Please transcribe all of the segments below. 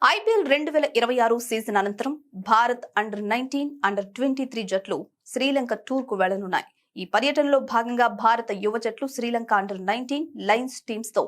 IPL 2026 season అనంతరం Bharat under-19, అండర్-23 జట్లు శ్రీలంక టూర్కు వెళ్లనున్నాయి. ఈ పర్యటనలో భాగంగా భారత యువ జట్లు శ్రీలంక అండర్-19 లయన్స్ టీమ్స్ తో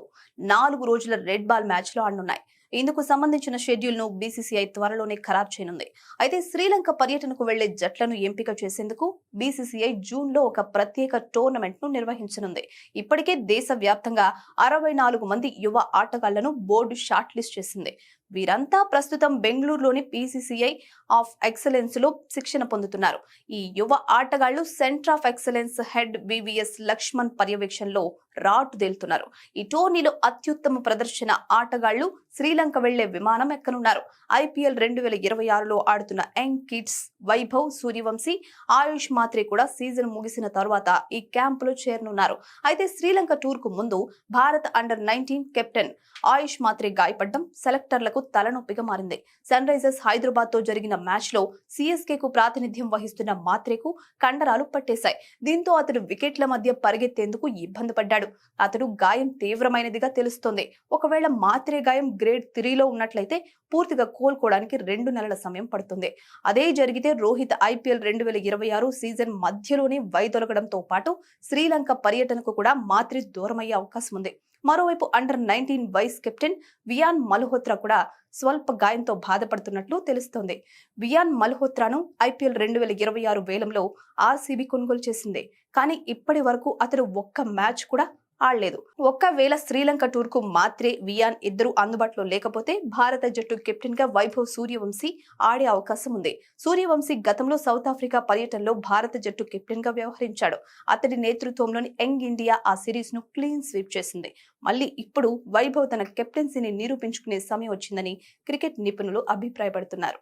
4 రోజుల రెడ్ బాల్ మ్యాచ్లు ఆడనున్నాయి. ఇందుకు సంబంధించిన షెడ్యూల్ ను బీసీసీఐ త్వరలోనే ఖరారు చేయనుంది. అయితే శ్రీలంక పర్యటనకు వెళ్లే జట్లను ఎంపిక చేసేందుకు బీసీసీఐ జూన్ లో ఒక ప్రత్యేక టోర్నమెంట్ ను నిర్వహించనుంది. ఇప్పటికే దేశవ్యాప్తంగా 64 మంది యువ ఆటగాళ్లను బోర్డు షార్ట్ లిస్ట్ చేసింది. వీరంతా ప్రస్తుతం బెంగళూరులోని పీసీసీఐ ఆఫ్ ఎక్సలెన్స్ లో శిక్షణ పొందుతున్నారు. ఈ యువ ఆటగాళ్లు centre of excellence head VVS Laxman పర్యవేక్షణలో రాటుదేలుతున్నారు. ఈ టోర్నీలో అత్యుత్తమ ప్రదర్శన ఆటగాళ్లు శ్రీలంక వెళ్లే విమానం ఎక్కనున్నారు. ఐపీఎల్ 2026లో ఆడుతున్న యంగ్ కిడ్స్ వైభవ్ సూర్యవంశీ, ఆయుష్ మాత్రే కూడా సీజన్ ముగిసిన తర్వాత ఈ క్యాంపులో చేరనున్నారు. అయితే శ్రీలంక టూర్ కు ముందు భారత అండర్-19 కెప్టెన్ ఆయుష్ మాత్రే గాయపడ్డం సెలెక్టర్లకు తలనొప్పిగా మారింది. సన్ రైజర్స్ హైదరాబాద్ తో జరిగిన మ్యాచ్ లో సిఎస్కే కు ప్రాతినిధ్యం వహిస్తున్న మాత్రేకు కండరాలు పట్టేశాయి. దీంతో అతడు వికెట్ల మధ్య పరిగెత్తేందుకు ఇబ్బంది పడ్డాడు. అతడు గాయం తీవ్రమైనదిగా తెలుస్తోంది. ఒకవేళ మాత్రే గాయం గ్రేడ్ 3లో ఉన్నట్లయితే పూర్తిగా కోలుకోవడానికి 2 నెలల సమయం పడుతుంది. అదే జరిగితే రోహిత్ ఐపీఎల్ 2026 సీజన్ మధ్యలోనే వైదొలగడంతో పాటు శ్రీలంక పర్యటనకు కూడా మాత్రే దూరమయ్యే అవకాశం ఉంది. మరోవైపు under nineteen vice captain Viaan Malhotra కూడా స్వల్ప గాయంతో బాధపడుతున్నట్లు తెలుస్తోంది. వియాన్ మల్హోత్రాను ఐపీఎల్ 2026 వేలంలో ఆర్సీబీ కొనుగోలు చేసింది. కానీ ఇప్పటి వరకు అతడు ఒక్క మ్యాచ్ కూడా ఆడలేదు. ఒక్కవేళ శ్రీలంక టూర్ కు మాత్రే వియాన్ ఇద్దరు అందుబాటులో లేకపోతే భారత జట్టు కెప్టెన్ గా వైభవ్ సూర్యవంశీ ఆడే అవకాశం ఉంది. సూర్యవంశీ గతంలో సౌత్ ఆఫ్రికా పర్యటనలో భారత జట్టు కెప్టెన్ గా వ్యవహరించాడు. అతడి నేతృత్వంలోని యంగ్ ఇండియా ఆ సిరీస్ ను క్లీన్ స్వీప్ చేసింది. మళ్ళీ ఇప్పుడు వైభవ్ తన కెప్టెన్సీని నిరూపించుకునే సమయం వచ్చిందని క్రికెట్ నిపుణులు అభిప్రాయపడుతున్నారు.